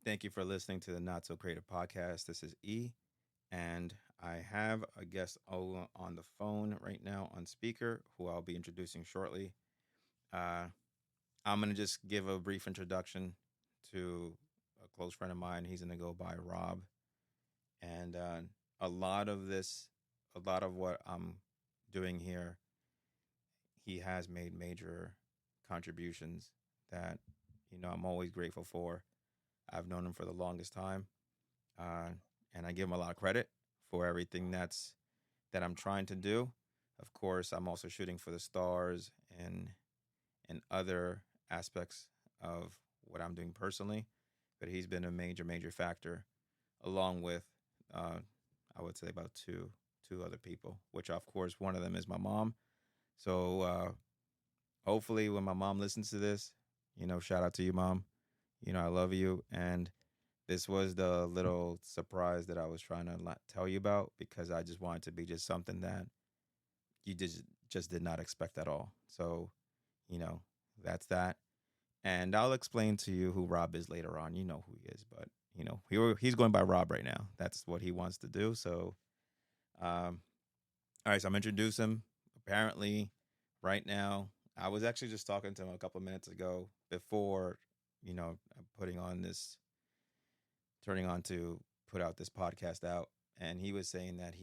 Thank you for listening to the Not So Creative podcast. This is E, and I have a guest on the phone right now on speaker who I'll be introducing shortly. Uh, I'm going to just give a brief introduction to a close friend of mine. He's going to go by Rob. And a lot of this, a lot of what I'm doing here, he has made major contributions that, I'm always grateful for. I've known him for the longest time, uh, and I give him a lot of credit for everything that I'm trying to do. Of course, I'm also shooting for the stars and other aspects of what I'm doing personally, but he's been a major factor, along with uh, I would say about two other people, which of course one of them is my mom. So hopefully, when my mom listens to this, shout out to you, mom. I love you, and this was the little surprise that I was trying to tell you about because I just wanted to be just something that you just did not expect at all. So, you know, that's that. And I'll explain to you who Rob is later on. You know who he is, but he's going by Rob right now. That's what he wants to do. So, all right. So I'm introduce him. Apparently, right now, I was actually just talking to him a couple of minutes ago before, putting on this turning on to put out this podcast out, and he was saying that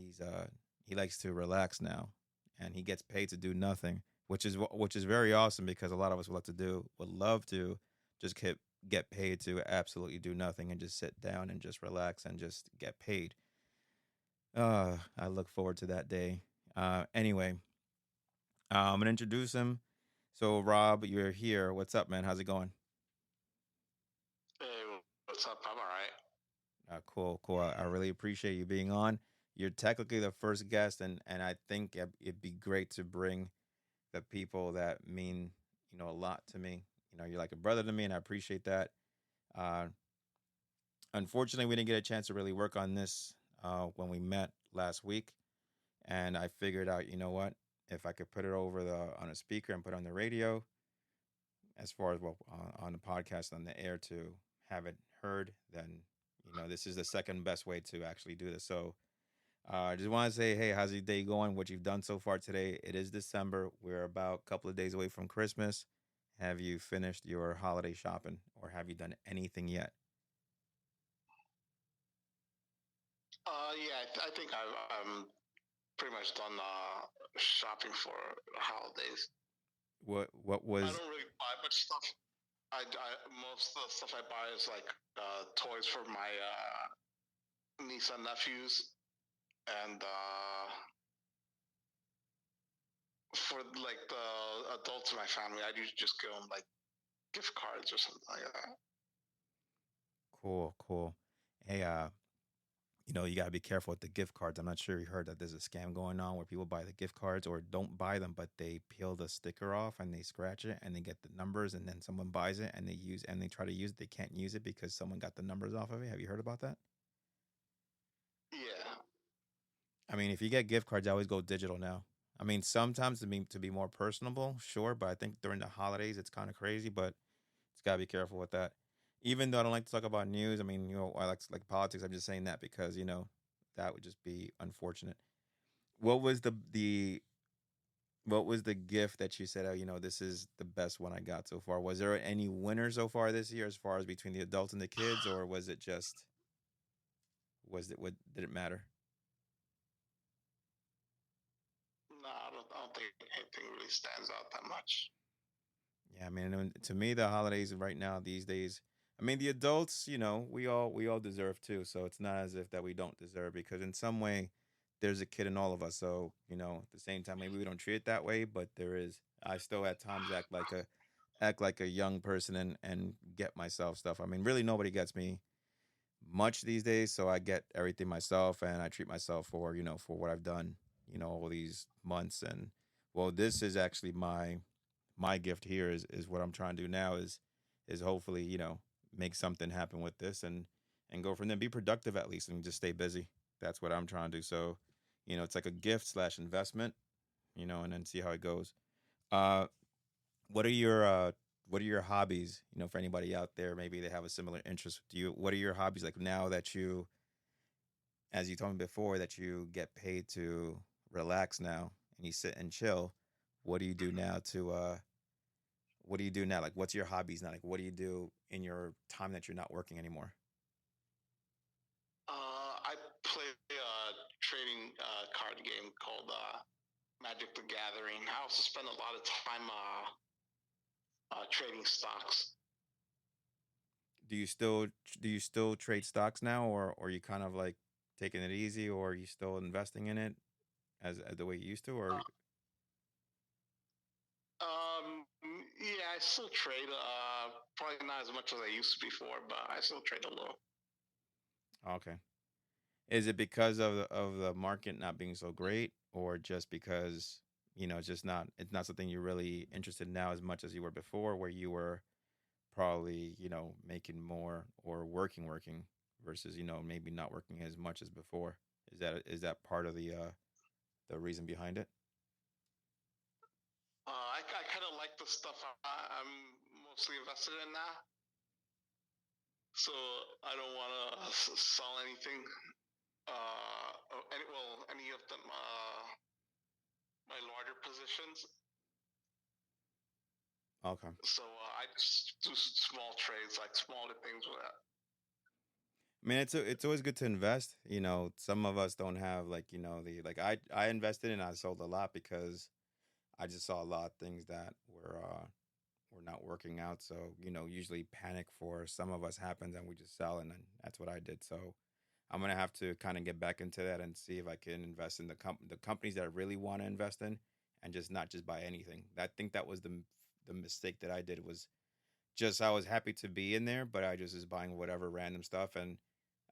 he likes to relax now, and he gets paid to do nothing, which is very awesome because a lot of us would love to just get paid to absolutely do nothing and just sit down and just relax and just get paid. I look forward to that day. Anyway, I'm gonna introduce him. So Rob, you're here. What's up, man? How's it going? Hey, what's up? I'm all right. Cool. I really appreciate you being on. You're technically the first guest, and I think it'd be great to bring the people that mean a lot to me. You're like a brother to me, and I appreciate that. Uh, Unfortunately, we didn't get a chance to really work on this when we met last week, and I figured out, you know what, if I could put it over the on a speaker and put it on the radio, as far as well on the podcast on the air to have it heard, then this is the second best way to actually do this. So I just want to say, hey, how's your day going? What you've done so far today? It is December. We're about a couple of days away from Christmas. Have you finished your holiday shopping, or have you done anything yet? Yeah, I think I'm pretty much done shopping for holidays. What I was don't really buy much stuff. Most of the stuff I buy is like toys for my niece and nephews, and for like the adults in my family, I usually just give them like gift cards or something like that. cool? Hey, you got to be careful with the gift cards. I'm not sure you heard that there's a scam going on where people buy the gift cards or don't buy them, but they peel the sticker off and they scratch it and they get the numbers, and then someone buys it and they try to use it. They can't use it because someone got the numbers off of it. Have you heard about that? Yeah, I mean, if you get gift cards, I always go digital now. I mean, sometimes to be more personable, sure, but I think during the holidays it's kind of crazy. But it's gotta be careful with that. Even though I don't like to talk about news, I mean, I like politics. I'm just saying that because that would just be unfortunate. What was the what was the gift that you said, oh, this is the best one I got so far? Was there any winner so far this year, as far as between the adults and the kids, or was it just was it what did it matter? no, I don't think anything really stands out that much. Yeah, I mean, to me, the holidays right now these days. I mean, the adults, we all deserve too. So it's not as if that we don't deserve, because in some way, there's a kid in all of us. So at the same time, maybe we don't treat it that way, but there is. I still at times act like a young person and get myself stuff. I mean, really, nobody gets me much these days, so I get everything myself, and I treat myself for what I've done, all these months. And well, this is actually my gift here is what I'm trying to do now is hopefully make something happen with this and go from there. Be productive at least and just stay busy. That's what I'm trying to do. So it's like a gift slash investment, and then see how it goes. Uh, what are your what are your hobbies? You know, for anybody out there, maybe they have a similar interest. Do you? What are your hobbies like now that you, as you told me before, that you get paid to relax now and you sit and chill? What do you do now to? What do you do now? Like, what's your hobbies now? Like, what do you do in your time that you're not working anymore? I play a trading card game called Magic the Gathering. I also spend a lot of time trading stocks. Do you still trade stocks now, or you kind of like taking it easy, or are you still investing in it as the way you used to, or Uh, yeah, I still trade. Probably not as much as I used to before, but I still trade a little. okay? Is it because of the market not being so great, or just because it's not something you're really interested in now as much as you were before, where you were probably making more or working versus maybe not working as much as before? Is that part of the reason behind it? I kind of like the stuff I'm mostly invested in now, so I don't want to sell anything. Any of them, my larger positions. Okay. So I just do small trades, like smaller things with that. I mean, it's always good to invest. Some of us don't have like the like I invested and I sold a lot because I just saw a lot of things that were not working out. So usually panic for some of us happens and we just sell, and then that's what I did. So I'm gonna have to kind of get back into that and see if I can invest in the companies that I really want to invest in, and just not just buy anything. I think that was the mistake that I did was just I was happy to be in there, but I just was buying whatever random stuff, and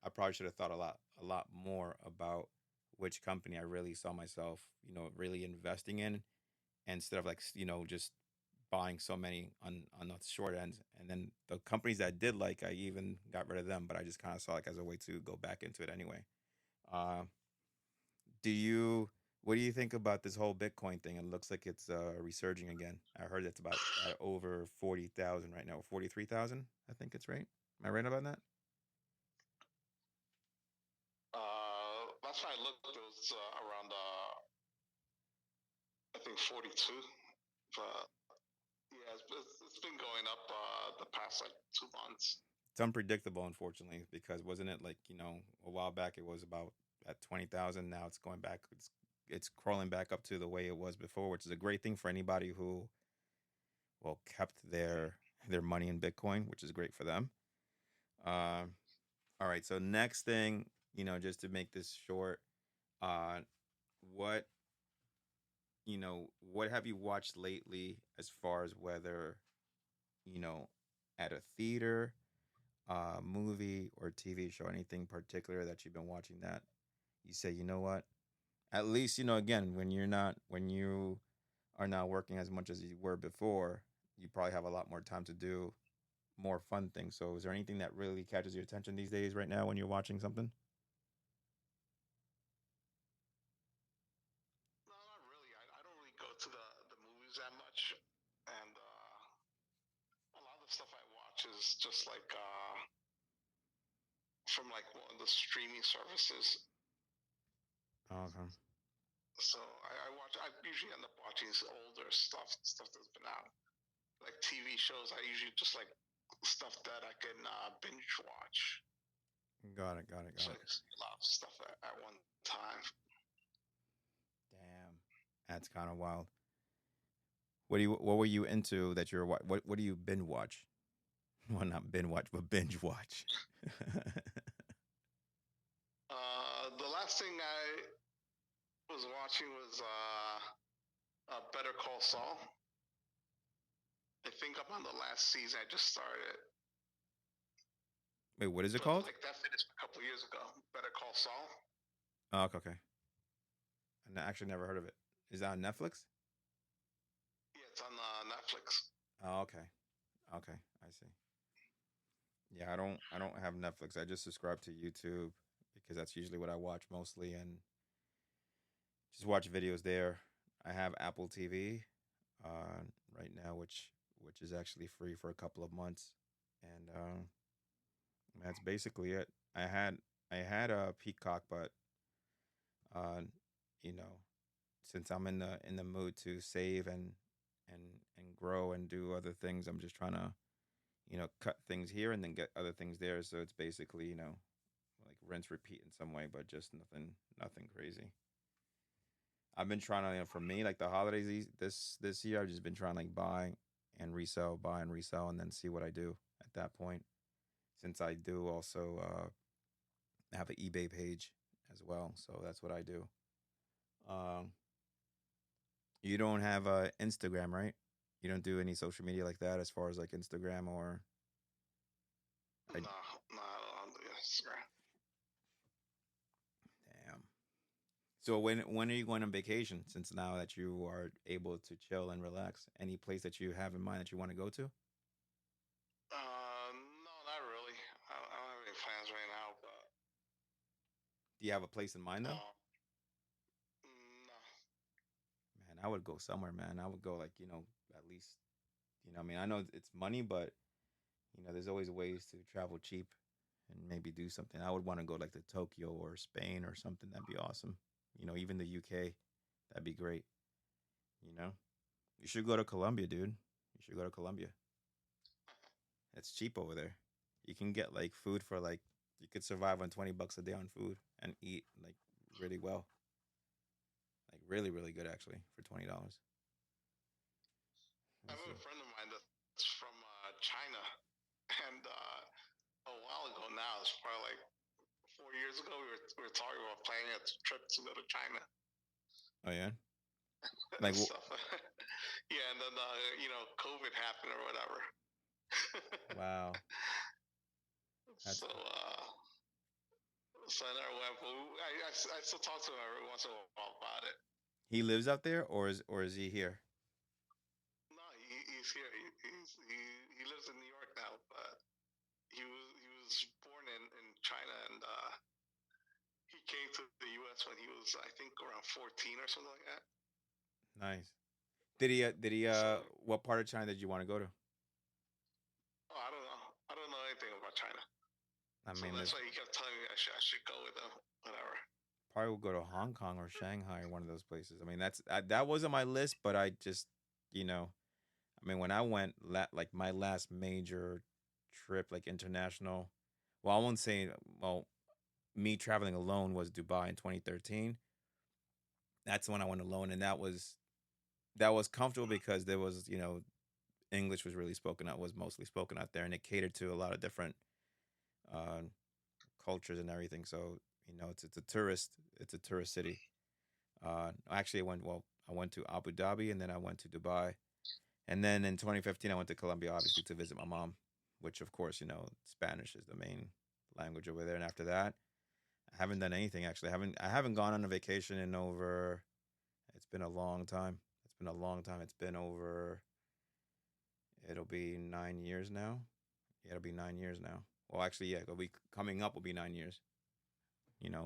I probably should have thought a lot more about which company I really saw myself, really investing in, instead of like just buying so many on the short end. And then the companies that I did like, I even got rid of them, but I just kind of saw like as a way to go back into it anyway. Uh, do you what do you think about this whole Bitcoin thing? It looks like it's resurging again. I heard it's about at over 40,000 right now, 43,000. I think it's right. Am I right about that? Last time I looked, it was around I think 42. But yeah, it's been going up the past like 2 months. It's unpredictable, unfortunately, because wasn't it like a while back it was about at 20,000. Now it's going back. It's crawling back up to the way it was before, which is a great thing for anybody who kept their money in Bitcoin, which is great for them. Uh, all right. So next thing, just to make this short, uh, what what have you watched lately as far as whether you know at a theater, movie or TV show, anything particular that you've been watching that you say, what, at least again when you are not working as much as you were before, you probably have a lot more time to do more fun things. So is there anything that really catches your attention these days right now when you're watching something? No, not really. I don't really go to the movies that much, and a lot of the stuff I watch is just like from like one of the streaming services. Okay. So I watch. I usually end up watching older stuff that's been out, like TV shows. I usually just like stuff that I can binge watch. Got it, got it, So got I it. can see a lot of stuff at one time. Damn, that's kind of wild. What were you into that you're what do you binge watch? Well, not binge watch, but binge watch. The last thing I was watching was Better Call Saul. I think I'm on the last season. I just started, Wait, what is it but called? like that finished a couple years ago. Better Call Saul. Oh, okay, okay. Actually never heard of it. Is that on Netflix? Yeah, it's on Netflix. Oh, okay. Okay, I see. Yeah, I don't have Netflix. I just subscribe to YouTube because that's usually what I watch mostly, and just watch videos there. I have Apple TV right now, which is actually free for a couple of months, and that's basically it. I had I had a Peacock, but uh, you know, since I'm in the mood to save and and grow and do other things, I'm just trying to cut things here and then get other things there. So it's basically like rinse repeat in some way, but just nothing crazy. I've been trying to for me like the holidays this year I've just been trying to like buy and resell, and then see what I do at that point. Since I do also have an eBay page as well, so that's what I do. Um, you don't have Instagram, right? You don't do any social media like that as far as like Instagram or I No, no, I don't do Instagram. damn. So when are you going on vacation? Since now that you are able to chill and relax, any place that you have in mind that you want to go to? No, not really. I don't have any plans right now, but Do you have a place in mind though? um, no. Man, I would go somewhere, man. I would go like at least I mean I know it's money, but there's always ways to travel cheap and maybe do something. I would want to go like to Tokyo or Spain or something. That'd be awesome. Even the UK, that'd be great. You know, you should go to Colombia, dude. You should go to Colombia. It's cheap over there. You can get like food for like you could survive on $20 a day on food and eat like really well, like really really good actually for $20. I Let me have see. a friend of mine that's from China, and a while ago now, it's probably like 4 years ago, we were talking about planning a trip to go to China Oh yeah, and like stuff. Yeah, and then COVID happened or whatever. wow, that's so so I never went, but I still talk to him every once in a while about it. he lives out there or is he here? No, he's here. He lives in New York now, but he was born in China, and he came to the U.S. when he was, I think, around 14 or something like that. Nice. Did he So, what part of China did you want to go to? oh, I don't know. I don't know anything about China. I So mean, that's there's why he kept telling me I should go with him. Whatever. probably will go to Hong Kong or Shanghai or one of those places. I mean, that was on my list, but I just, you know, I mean, when I went, like my last major trip, like international, well, I won't say, well, me traveling alone was Dubai in 2013. That's when I went alone, and that was comfortable because there was, English was really spoken out, was mostly spoken out there, and it catered to a lot of different uh, cultures and everything. So, it's a tourist city. Actually, I went to Abu Dhabi and then I went to Dubai. And then in 2015, I went to Colombia, obviously, to visit my mom, which, of course, Spanish is the main language over there. And after that, I haven't done anything actually. I haven't gone on a vacation in over. It's been a long time. It's been a long time. It's been over. It'll be 9 years now. Yeah, it'll be 9 years now. Well, actually, yeah, it'll be coming up. Will be 9 years.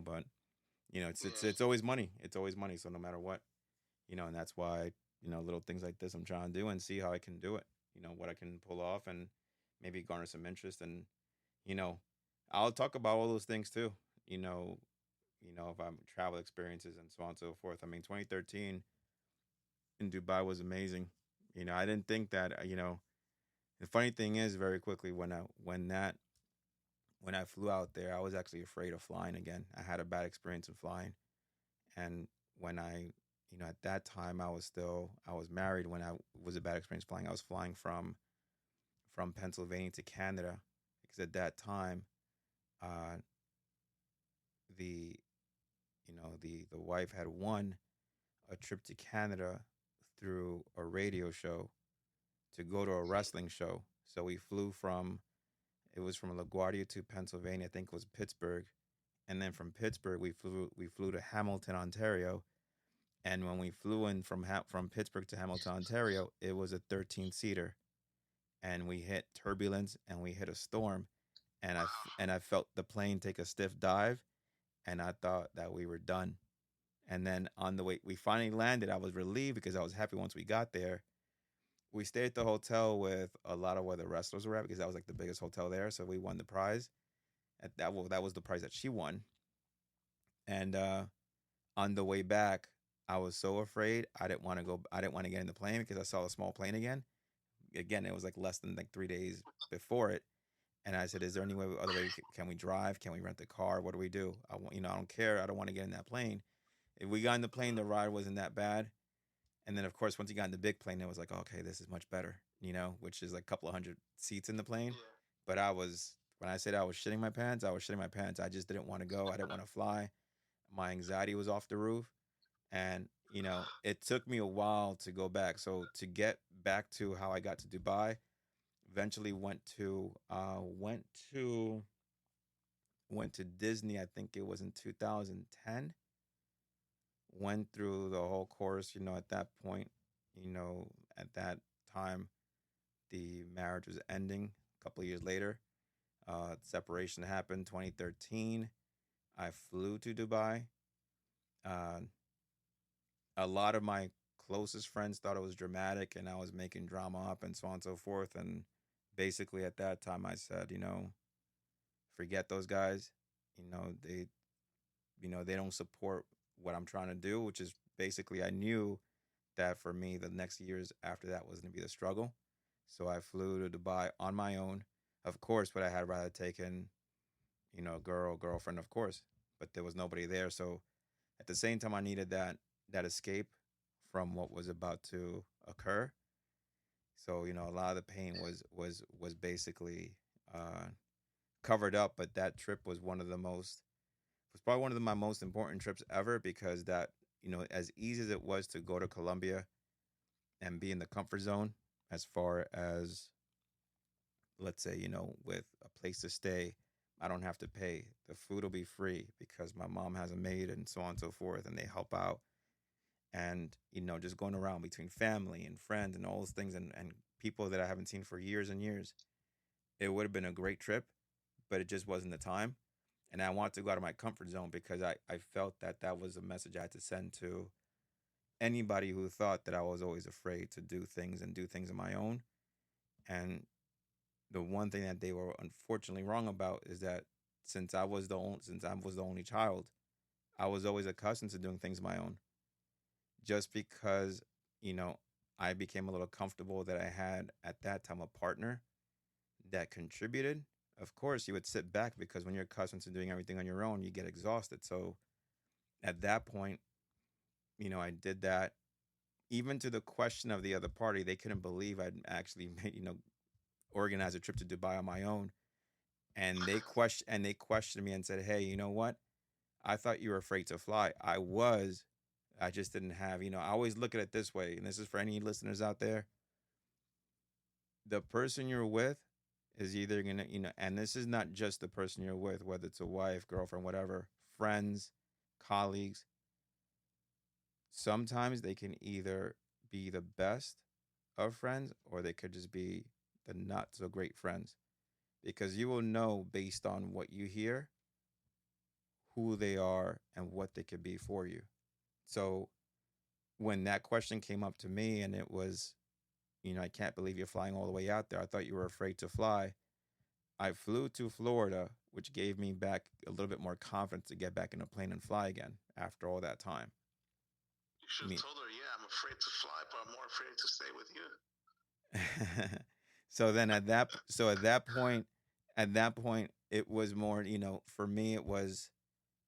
But it's always money. It's always money. So no matter what, and that's why little things like this I'm trying to do and see how I can do it. What I can pull off and maybe garner some interest, and you know I'll talk about all those things too. You know, if I'm travel experiences and so on and so forth. I mean, 2013 in Dubai was amazing. I didn't think that. The funny thing is, very quickly when I flew out there, I was actually afraid of flying again. I had a bad experience in flying, and when at that time I was married when I was a bad experience flying. I was flying from Pennsylvania to Canada because at that time, uh, the the wife had won a trip to Canada through a radio show to go to a wrestling show. So we flew from it was from LaGuardia to Pennsylvania. I think it was Pittsburgh, and then from Pittsburgh we flew to Hamilton, Ontario. And when we flew in from Pittsburgh to Hamilton, Ontario, it was a 13 seater, and we hit turbulence and we hit a storm, and I felt the plane take a stiff dive, and I thought that we were done. And then on the way we finally landed, I was relieved because I was happy once we got there. we stayed at the hotel with a lot of where the wrestlers were at because that was like the biggest hotel there. So we won the prize. At that, well, that was the prize that she won. And on the way back, I was so afraid. I didn't want to go. I didn't want to get in the plane because I saw a small plane again. Again, it was like less than like 3 days before it. And I said, "Is there any way, other way? Can we drive? Can we rent a car? What do we do? I want, I don't care. I don't want to get in that plane." If we got in the plane, the ride wasn't that bad. And then, of course, once you got in the big plane, it was like, okay, this is much better, which is like a couple of hundred seats in the plane. Yeah. But when I said I was shitting my pants, I was shitting my pants. I just didn't want to go. I didn't want to fly. My anxiety was off the roof. And, it took me a while to go back. So to get back to how I got to Dubai, eventually went to Disney. I think it was in 2010. Went through the whole course. At that point, at that time, the marriage was ending. A couple of years later, separation happened. 2013. I flew to Dubai. Uh, a lot of my closest friends thought it was dramatic and I was making drama up and so on and so forth. And basically, at that time, I said, forget those guys. They they don't support what I'm trying to do, which is basically I knew that for me the next years after that was going to be the struggle. So I flew to Dubai on my own. Of course, but I had rather taken, girlfriend, of course, but there was nobody there. So at the same time, I needed that escape from what was about to occur. So a lot of the pain was basically uh, covered up. But that trip was probably one of my most important trips ever because that as easy as it was to go to Colombia and be in the comfort zone as far as, let's say, with a place to stay, I don't have to pay. The food will be free because my mom has a maid and so on and so forth, and they help out. And, just going around between family and friends and all those things and people that I haven't seen for years and years, it would have been a great trip, but it just wasn't the time. And I wanted to go out of my comfort zone because I felt that that was a message I had to send to anybody who thought that I was always afraid to do things and do things on my own. And the one thing that they were unfortunately wrong about is that since I was the only child, I was always accustomed to doing things on my own. Just because you know I became a little comfortable that I had at that time a partner that contributed. Of course, you would sit back because when you're accustomed to doing everything on your own, you get exhausted. So at that point, I did that. Even to the question of the other party, they couldn't believe I'd actually made, organized a trip to Dubai on my own. And they questioned me and said, "Hey, you know what? I thought you were afraid to fly. I was. I just didn't have, I always look at it this way, and this is for any listeners out there. The person you're with is either gonna, and this is not just the person you're with, whether it's a wife, girlfriend, whatever, friends, colleagues. Sometimes they can either be the best of friends or they could just be the not so great friends because you will know based on what you hear who they are and what they could be for you. So when that question came up to me and it was, I can't believe you're flying all the way out there. I thought you were afraid to fly. I flew to Florida, which gave me back a little bit more confidence to get back in a plane and fly again after all that time. You should I have mean, told her, yeah, I'm afraid to fly, but I'm more afraid to stay with you. so then at that point, it was more, for me, it was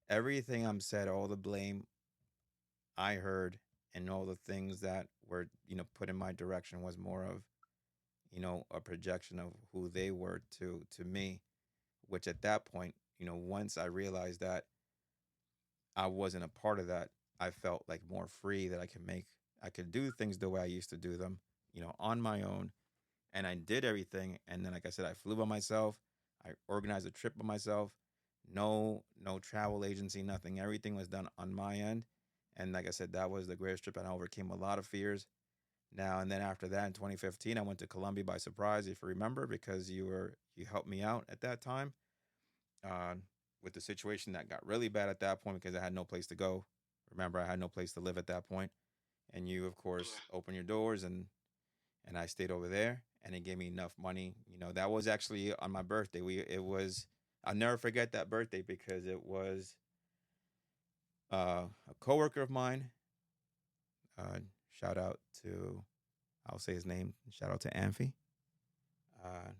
everything I'm said, all the blame I heard, and all the things that were, put in my direction was more of, a projection of who they were to me, which at that point, once I realized that I wasn't a part of that, I felt like more free that I could do things the way I used to do them, on my own. And I did everything. And then, like I said, I flew by myself. I organized a trip by myself. No travel agency, nothing. Everything was done on my end. And like I said, that was the greatest trip. And I overcame a lot of fears. Now and then after that in 2015, I went to Colombia by surprise, if you remember, because you helped me out at that time uh, with the situation that got really bad at that point because I had no place to go. Remember, I had no place to live at that point, and you, of course, Yeah. opened your doors and and I stayed over there, and it gave me enough money. That was actually on my birthday. I'll never forget that birthday because it was a coworker of mine. Uh, Shout out to, I'll say his name. Shout out to Amphi. Uh,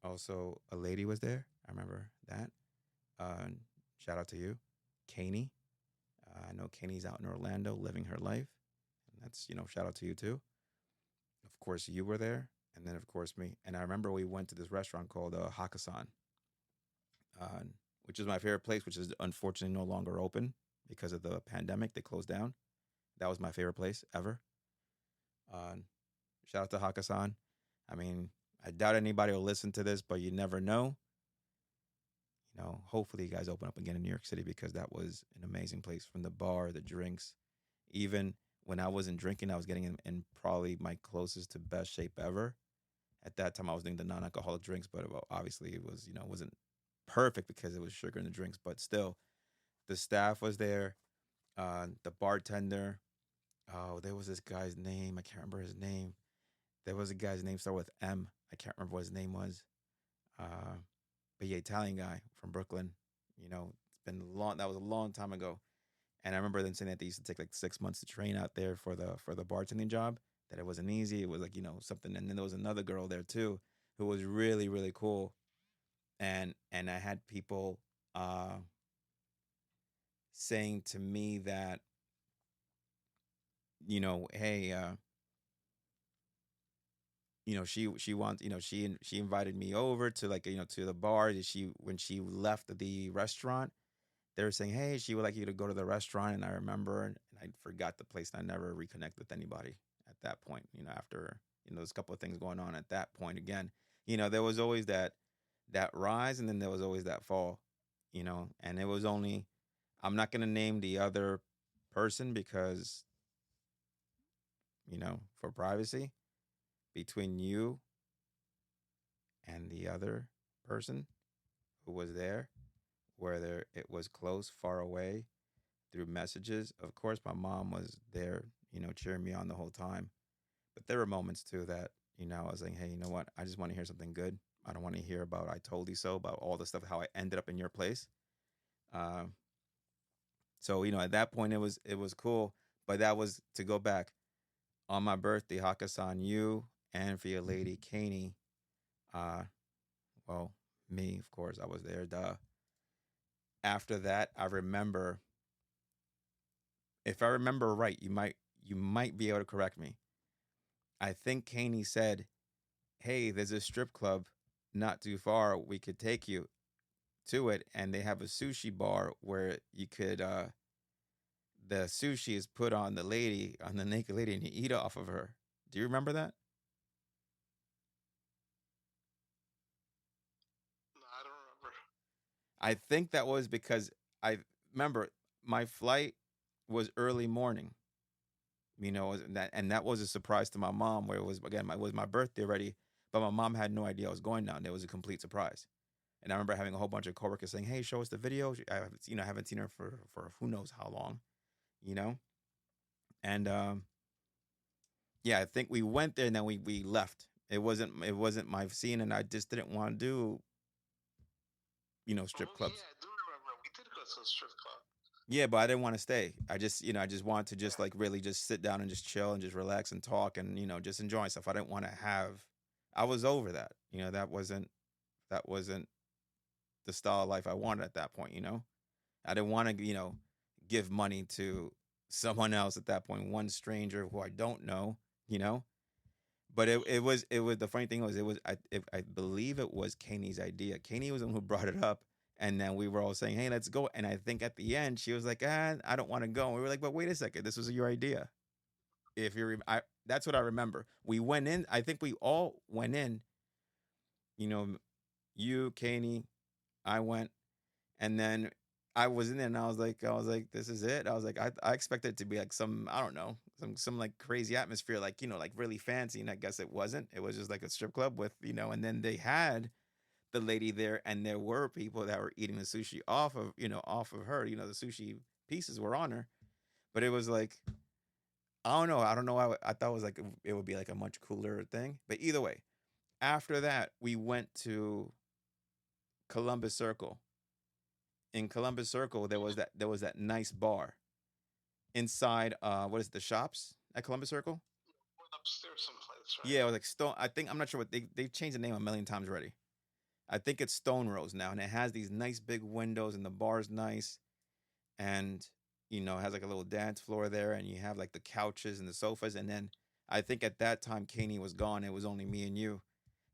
Also, a lady was there. I remember that. Uh, Shout out to you, Kaney. I know Kaney's out in Orlando living her life. And that's, shout out to you too. Of course, you were there. And then, of course, me. And I remember we went to this restaurant called Hakkasan, uh, which is my favorite place, which is unfortunately no longer open because of the pandemic. They closed down. That was my favorite place ever. Uh, Shout out to Hakkasan. I mean, I doubt anybody will listen to this, but you never know. Hopefully you guys open up again in New York City because that was an amazing place from the bar, the drinks. Even when I wasn't drinking, I was getting in probably my closest to best shape ever. At that time, I was doing the non-alcoholic drinks, but obviously it was, wasn't perfect because it was sugar in the drinks. But still, the staff was there. The bartender. Oh, there was this guy's name. I can't remember his name. There was a guy's name started with M. I can't remember what his name was. Uh, but yeah, Italian guy from Brooklyn. It's been long. That was a long time ago. And I remember them saying that they used to take like 6 months to train out there for the bartending job. That it wasn't easy. It was like something. And then there was another girl there too, who was really really cool. And I had people saying to me that hey, she wants, she invited me over to like to the bar. She when she left the restaurant, they were saying, hey, she would like you to go to the restaurant. And I remember, and I forgot the place, and I never reconnected with anybody at that point. After there's a couple of things going on at that point again. There was always that rise, and then there was always that fall. And it was only, I'm not going to name the other person because for privacy, between you and the other person who was there, whether it was close, far away, through messages. Of course, my mom was there, cheering me on the whole time. But there were moments too that, I was like, hey, you know what? I just want to hear something good. I don't want to hear about I told you so, about all the stuff, how I ended up in your place. Uh, so, at that point it was cool. But that was to go back on my birthday, Hakkasan, you and for your lady, Kaney. Uh, well, me, of course, I was there. Duh. After that, I remember, if I remember right, you might be able to correct me. I think Kaney said, "Hey, there's a strip club not too far. We could take you to it, and they have a sushi bar where you could the sushi is put on the naked lady, and you eat off of her." Do you remember that? No, I don't remember. I think that was because I remember my flight was early morning. And that was a surprise to my mom. Where it was again, it was my birthday already, but my mom had no idea I was going down. It was a complete surprise. And I remember having a whole bunch of coworkers saying, "Hey, show us the video." I haven't seen her for who knows how long, you know. And yeah, I think we went there and then we left. It wasn't my scene, and I just didn't want to do strip clubs. Yeah, I do remember. We did go to a strip club. Yeah, but I didn't want to stay. I just wanted to just like really just sit down and just chill and just relax and talk and just enjoy myself. I didn't want to have. I was over that. That wasn't the style of life I wanted at that point. I didn't want to give money to someone else at that point, one stranger who I don't know. You know, but it was the funny thing was I believe it was Kaney's idea. Kaney was the one who brought it up, and then we were all saying, "Hey, let's go." And I think at the end she was like, I don't want to go." And we were like, "But wait a second, this was your idea." If you, that's what I remember. We went in. I think we all went in. You know, you, Kaney, I went, and then I was in there, and I was like, "This is it." I was like, I expected it to be like some, I don't know, some like crazy atmosphere, like like really fancy, and I guess it wasn't. It was just like a strip club with and then they had the lady there, and there were people that were eating the sushi off of her. The sushi pieces were on her, but it was like I don't know. I don't know. I thought it was like it would be like a much cooler thing. But either way, after that, we went to Columbus Circle. In Columbus Circle, there was that nice bar inside. What is it, the shops at Columbus Circle? Went upstairs someplace, Yeah, right? it was like Stone. I think I'm not sure what they've changed the name a million times already. I think it's Stone Rose now, and it has these nice big windows, and the bar's nice, and it has like a little dance floor there, and you have like the couches and the sofas, and then I think at that time Kaney was gone. It was only me and you,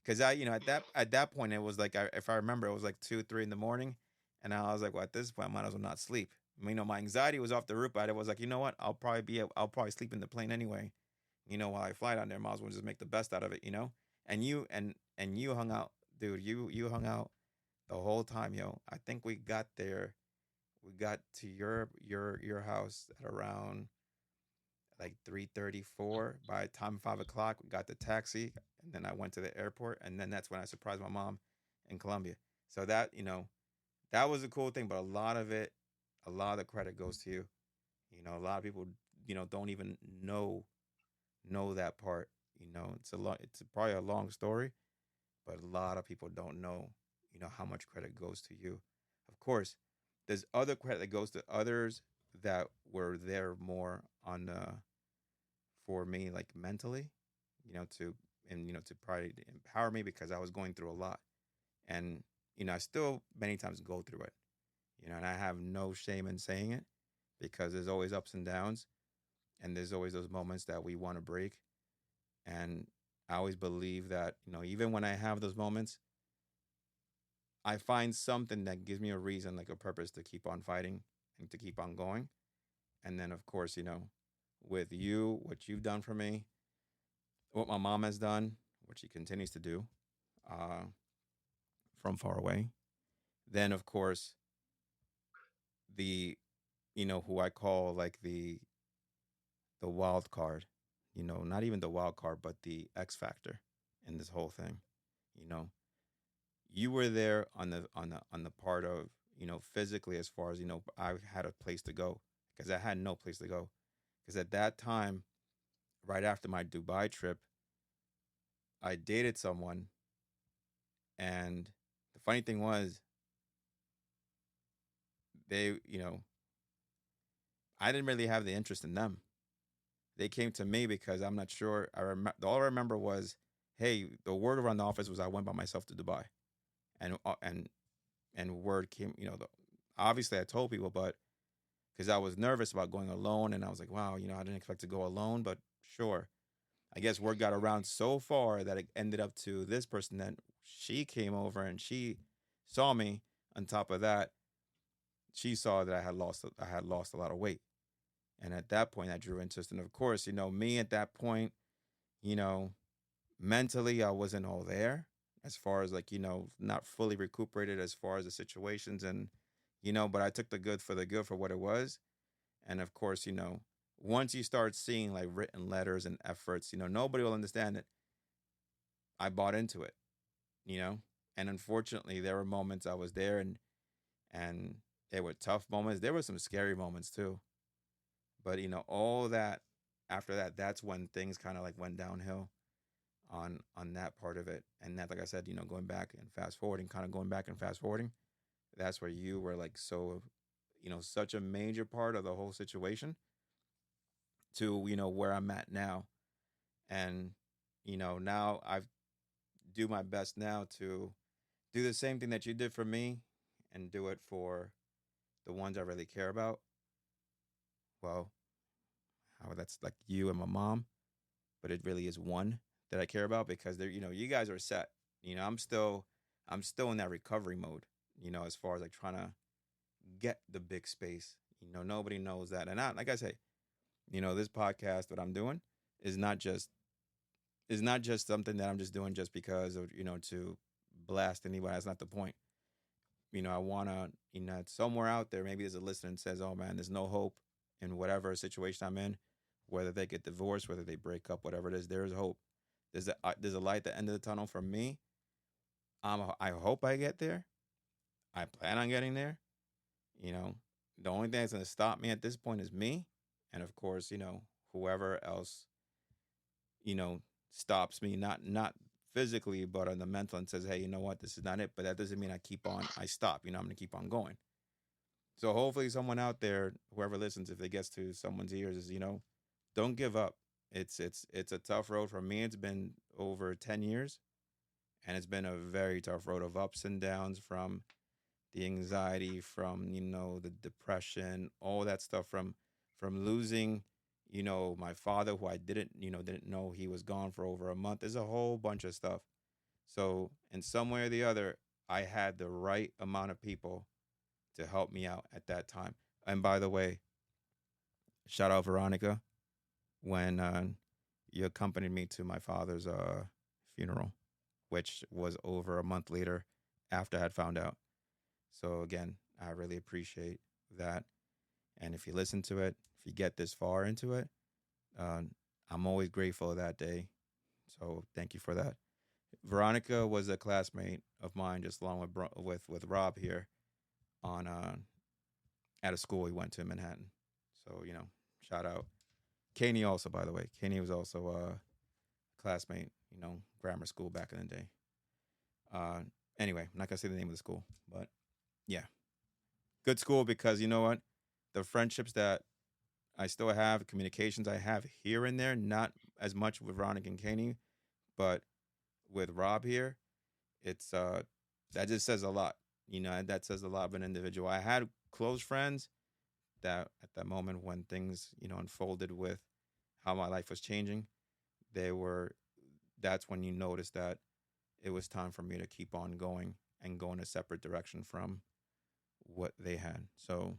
because at Yeah. that point it was like if I remember, it was like 2, 3 in the morning, and I was like, well, at this point, I might as well not sleep. My anxiety was off the roof, but I was like, you know what? I'll probably sleep in the plane anyway. While I fly down there, might as well just make the best out of it. And you hung out, dude. You hung out the whole time, yo. I think we got there. We got to your house at around like 3:34. By the time 5 o'clock, we got the taxi, and then I went to the airport, and then that's when I surprised my mom in Colombia. So that was a cool thing, but a lot of the credit goes to you. A lot of people don't even know that part. It's probably a long story, but a lot of people don't know how much credit goes to you. Of course, there's other credit that goes to others that were there more on for me, like mentally, to to probably empower me because I was going through a lot. And I still many times go through it. And I have no shame in saying it because there's always ups and downs, and there's always those moments that we want to break. And I always believe that, even when I have those moments, I find something that gives me a reason, like a purpose to keep on fighting and to keep on going. And then, of course, with you, what you've done for me, what my mom has done, what she continues to do uh, from far away. Then, of course, the, who I call like the wild card, not even the wild card, but the X factor in this whole thing. You know, you were there on the part of physically, as far as I had a place to go because I had no place to go because at that time, right after my Dubai trip, I dated someone, and the funny thing was they I didn't really have the interest in them. They came to me because I'm not sure. All I remember was, hey, the word around the office was I went by myself to Dubai, and word came. Obviously I told people, but because I was nervous about going alone, and I was like, wow, I didn't expect to go alone, but sure. I guess word got around so far that it ended up to this person that she came over and she saw me. On top of that, she saw that I had lost a lot of weight, and at that point, I drew interest. And of course, me at that point, you know, mentally, I wasn't all there as far as like not fully recuperated as far as the situations, and but I took the good for what it was. And of course, once you start seeing like written letters and efforts, nobody will understand it. I bought into it, you know, and unfortunately, there were moments I was there, and they were tough moments. There were some scary moments too. But all that after that, that's when things kind of like went downhill on that part of it. And that, like I said, going back and fast forwarding, kind of going back and fast forwarding, that's where you were like so, such a major part of the whole situation to where I'm at now. And now I do my best now to do the same thing that you did for me and do it for the ones I really care about. Well, how that's like you and my mom, but it really is one that I care about because they're, you guys are set. I'm still in that recovery mode, as far as like trying to get the big space. Nobody knows that. And like I say, this podcast that I'm doing is not just something that I'm just doing just because of, to blast anybody. That's not the point. I want to, somewhere out there, maybe there's a listener and says, oh man, there's no hope in whatever situation I'm in, whether they get divorced, whether they break up, whatever it is, there's hope. There's a light at the end of the tunnel for me. I hope I get there. I plan on getting there. You know, the only thing that's going to stop me at this point is me. And of course, whoever else, you know, stops me, not physically, but on the mental, and says, hey, you know what, this is not it. But that doesn't mean I keep on, I stop. I'm going to keep on going. So hopefully someone out there, whoever listens, if it gets to someone's ears, is, don't give up. It's a tough road for me. It's been over 10 years, and it's been a very tough road of ups and downs, from the anxiety, from the depression, all that stuff, from losing my father, who I didn't know he was gone for over a month. There's a whole bunch of stuff. So in some way or the other, I had the right amount of people to help me out at that time. And by the way, shout out Veronica, when you accompanied me to my father's funeral, which was over a month later after I had found out. So again, I really appreciate that. And if you listen to it, if you get this far into it, uh, I'm always grateful of that day. So thank you for that. Veronica was a classmate of mine, just along with Rob here on at a school we went to in Manhattan. So shout out. Kaney also, by the way. Kaney was also a classmate, grammar school back in the day. Anyway, I'm not gonna say the name of the school, but yeah, good school, because you know what, the friendships that I still have, communications I have here and there, not as much with Veronica and Kaney, but with Rob here, it's that just says a lot. That says a lot of an individual. I had close friends that at that moment when things unfolded with how my life was changing, they were that's when you notice that it was time for me to keep on going and go in a separate direction from what they had. So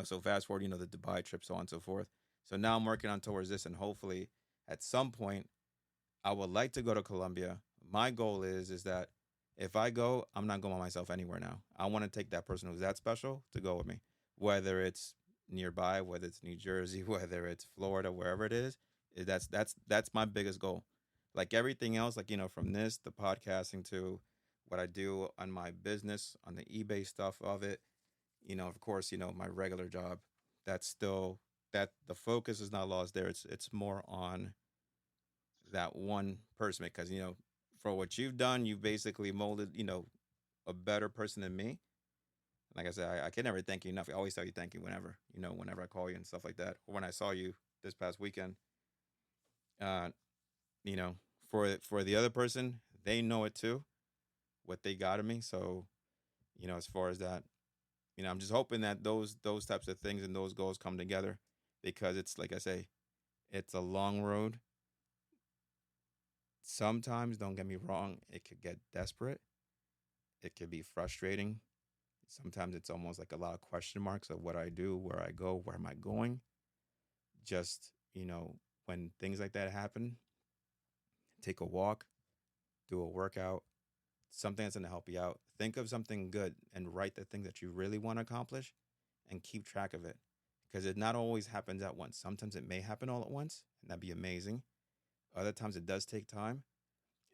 so fast forward, the Dubai trip, so on and so forth. So now I'm working on towards this, and hopefully at some point I would like to go to Colombia. My goal is that if I go, I'm not going by myself anywhere now. I want to take that person who's that special to go with me, whether it's nearby, whether it's New Jersey, whether it's Florida, wherever it is. That's my biggest goal. Like everything else, like from this, the podcasting, to what I do on my business, on the eBay stuff of it, of course, my regular job. That's still, that the focus is not lost there. It's more on that one person, because for what you've done, you've basically molded a better person than me. Like I said, I can never thank you enough. I always tell you thank you whenever I call you and stuff like that, or when I saw you this past weekend. uh you know for the other person, they know it too, what they got of me. So as far as that, I'm just hoping that those types of things and those goals come together, because it's like I say, it's a long road. Sometimes, don't get me wrong, it could get desperate. It could be frustrating. Sometimes it's almost like a lot of question marks of what I do, where I go, where am I going. Just, when things like that happen, take a walk, do a workout, something that's going to help you out. Think of something good and write the thing that you really want to accomplish, and keep track of it, because it not always happens at once. Sometimes it may happen all at once, and that'd be amazing. Other times it does take time.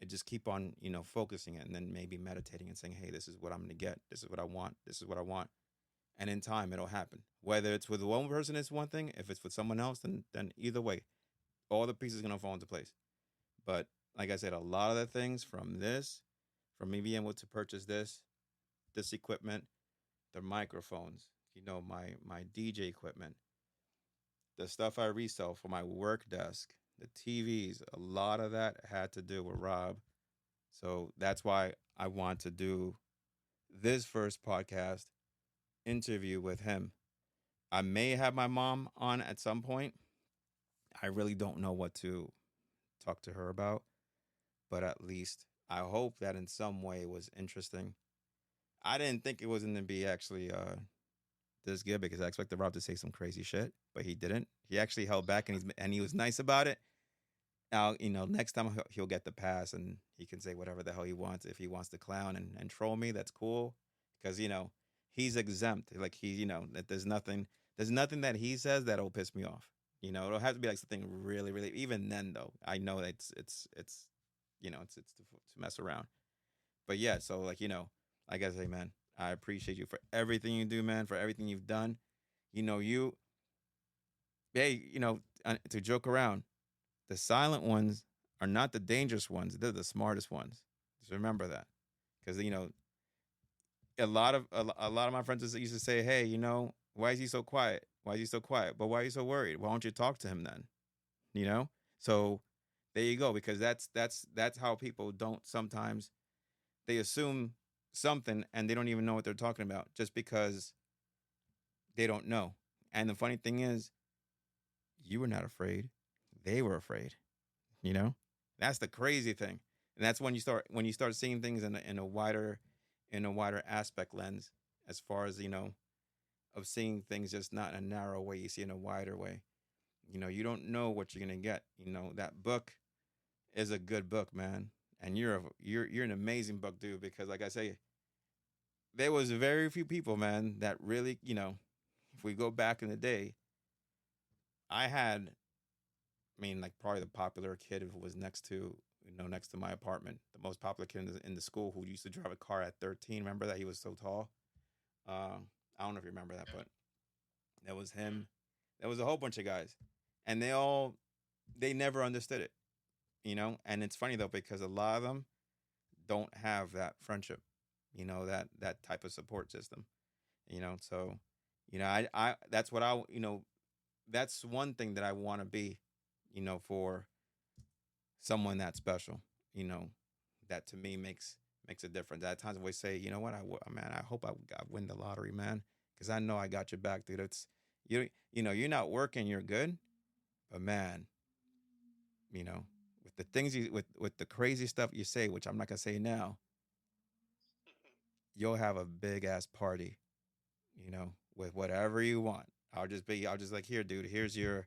And just keep on, focusing it, and then maybe meditating and saying, hey, this is what I'm going to get. This is what I want. This is what I want. And in time, it'll happen. Whether it's with one person, it's one thing. If it's with someone else, then either way, all the pieces are going to fall into place. But like I said, a lot of the things from me being able to purchase this equipment, the microphones, my DJ equipment, the stuff I resell for my work desk, the TVs, a lot of that had to do with Rob. So that's why I want to do this first podcast interview with him. I may have my mom on at some point. I really don't know what to talk to her about, but at least I hope that in some way it was interesting. I didn't think it was going to be actually this good, because I expected Rob to say some crazy shit, but he didn't. He actually held back, and he was nice about it. Now, next time he'll get the pass, and he can say whatever the hell he wants. If he wants to clown and troll me, that's cool, because he's exempt. Like that there's nothing that he says that'll piss me off. It'll have to be like something really, really. Even then, though, I know that it's to mess around. But yeah, so like I say, man, I appreciate you for everything you do, man, for everything you've done. You, hey, to joke around. The silent ones are not the dangerous ones. They're the smartest ones. Just remember that, because a lot of my friends used to say, "Hey, why is he so quiet? Why is he so quiet? But why are you so worried? Why don't you talk to him then?" You know. So there you go. Because that's how people don't sometimes, they assume something and they don't even know what they're talking about just because they don't know. And the funny thing is, you were not afraid; they were afraid. You know, that's the crazy thing, and that's when you start seeing things in a wider aspect lens, as far as of seeing things just not in a narrow way. You see in a wider way. You don't know what you're gonna get. That book is a good book, man, and you're an amazing book, dude. Because like I say, there was very few people, man, that really, if we go back in the day, I had, I mean, like probably the popular kid who was next to my apartment, the most popular kid in the school who used to drive a car at 13. Remember that he was so tall? Uh, I don't know if you remember that, but that was him. There was a whole bunch of guys, and they never understood it, And it's funny though because a lot of them don't have that friendship, that type of support system, So, I that's what that's one thing that I want to be, for someone that special, you know, that to me makes a difference. At times I always say, what, man, I hope I win the lottery, man, because I know I got your back, dude. It's you're not working, you're good, but man, you know, with the things with the crazy stuff you say, which I'm not gonna say now, you'll have a big ass party, with whatever you want. I'll just like, here, dude, here's your,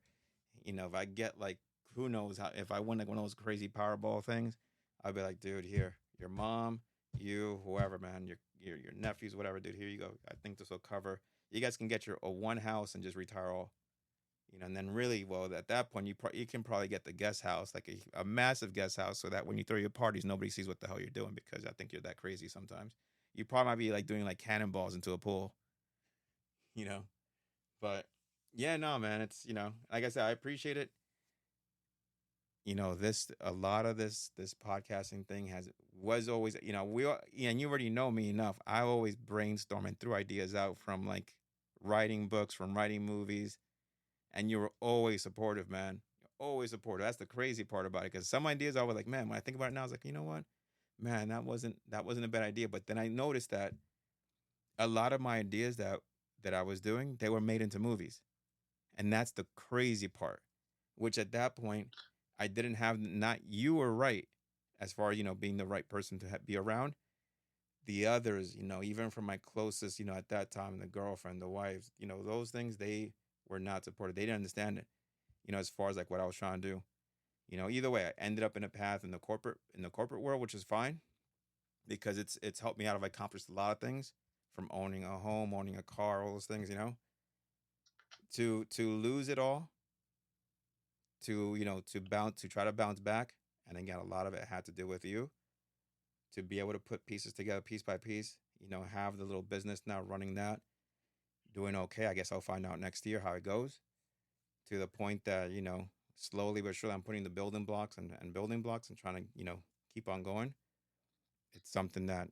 if I get like, who knows how, if I win like one of those crazy Powerball things, I'll be like, dude, here, your mom, you, whoever, man, your nephews, whatever, dude, here you go. I think this will cover. You guys can get your one house and just retire all. And then really, well, at that point, you can probably get the guest house, like a massive guest house, so that when you throw your parties, nobody sees what the hell you're doing because I think you're that crazy sometimes. You probably might be like doing like cannonballs into a pool, you know. But yeah, no, man, it's like I said, I appreciate it. This a lot of this podcasting thing was always, and you already know me enough. I always brainstorm and threw ideas out from like writing books, from writing movies, and you were always supportive, man. You're always supportive. That's the crazy part about it. Because some ideas I was like, man, when I think about it now, I was like, you know what, man, that wasn't a bad idea. But then I noticed that a lot of my ideas that I was doing, they were made into movies, and that's the crazy part. Which at that point, I didn't have. Not you were right, as far as being the right person to be around. The others, even from my closest, at that time, the girlfriend, the wives, those things, they were not supportive. They didn't understand it, as far as like what I was trying to do. Either way, I ended up in a path in the corporate world, which is fine because it's helped me out. I've accomplished a lot of things, from owning a home, owning a car, all those things. To lose it all, to try to bounce back, and again, a lot of it had to do with you, to be able to put pieces together piece by piece. Have the little business now running that, doing okay. I guess I'll find out next year how it goes. To the point that slowly but surely I'm putting the building blocks and building blocks and trying to keep on going. It's something that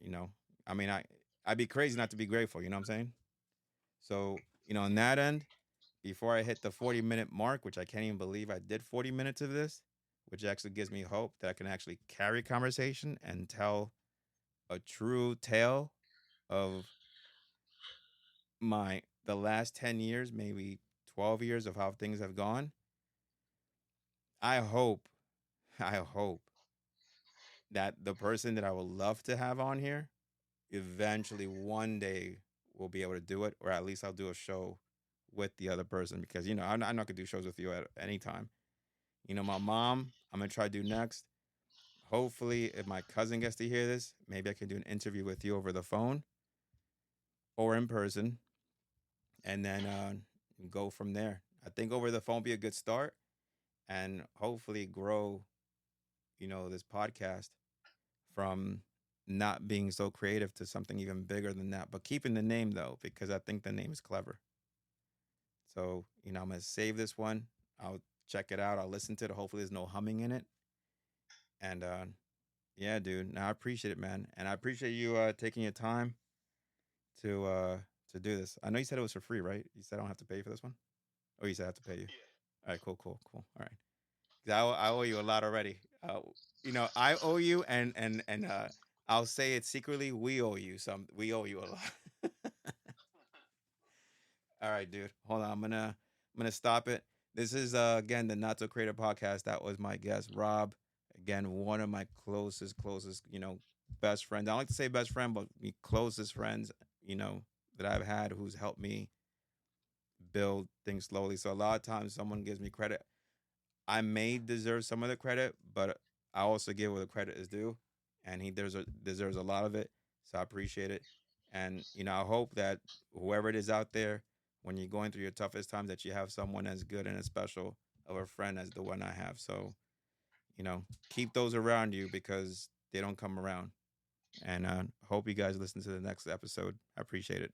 I mean, I'd be crazy not to be grateful. You know what I'm saying? So on that end, before I hit the 40-minute mark, which I can't even believe I did 40 minutes of this, which actually gives me hope that I can actually carry conversation and tell a true tale of the last 10 years, maybe 12 years of how things have gone. I hope, I hope that the person that I would love to have on here eventually one day will be able to do it, or at least I'll do a show with the other person because I'm not gonna do shows with you at any time. My mom, I'm gonna try to do next. Hopefully, if my cousin gets to hear this, maybe I can do an interview with you over the phone or in person, and then go from there. I think over the phone be a good start, and hopefully grow, this podcast from not being so creative to something even bigger than that. But keeping the name though, because I think the name is clever. So I'm gonna save this one. check it out. I'll listen to it. Hopefully, there's no humming in it. And yeah, dude. Now I appreciate it, man, and I appreciate you taking your time to uh to do this. I know you said it was for free, right? You said I don't have to pay for this one. Oh, you said I have to pay you. Yeah. All right, cool, cool, cool. All right. 'Cause I owe you a lot already. I owe you, and I'll say it secretly. We owe you some. We owe you a lot. All right, dude. Hold on. I'm gonna stop it. This is again the Not So Creative podcast. That was my guest, Rob. Again, one of my closest, best friends. I don't like to say best friend, but the closest friends, that I've had who's helped me build things slowly. So a lot of times someone gives me credit. I may deserve some of the credit, but I also give where the credit is due, and he deserves a lot of it. So I appreciate it, and I hope that whoever it is out there, when you're going through your toughest times, that you have someone as good and as special of a friend as the one I have. So keep those around you because they don't come around. And hope you guys listen to the next episode. I appreciate it.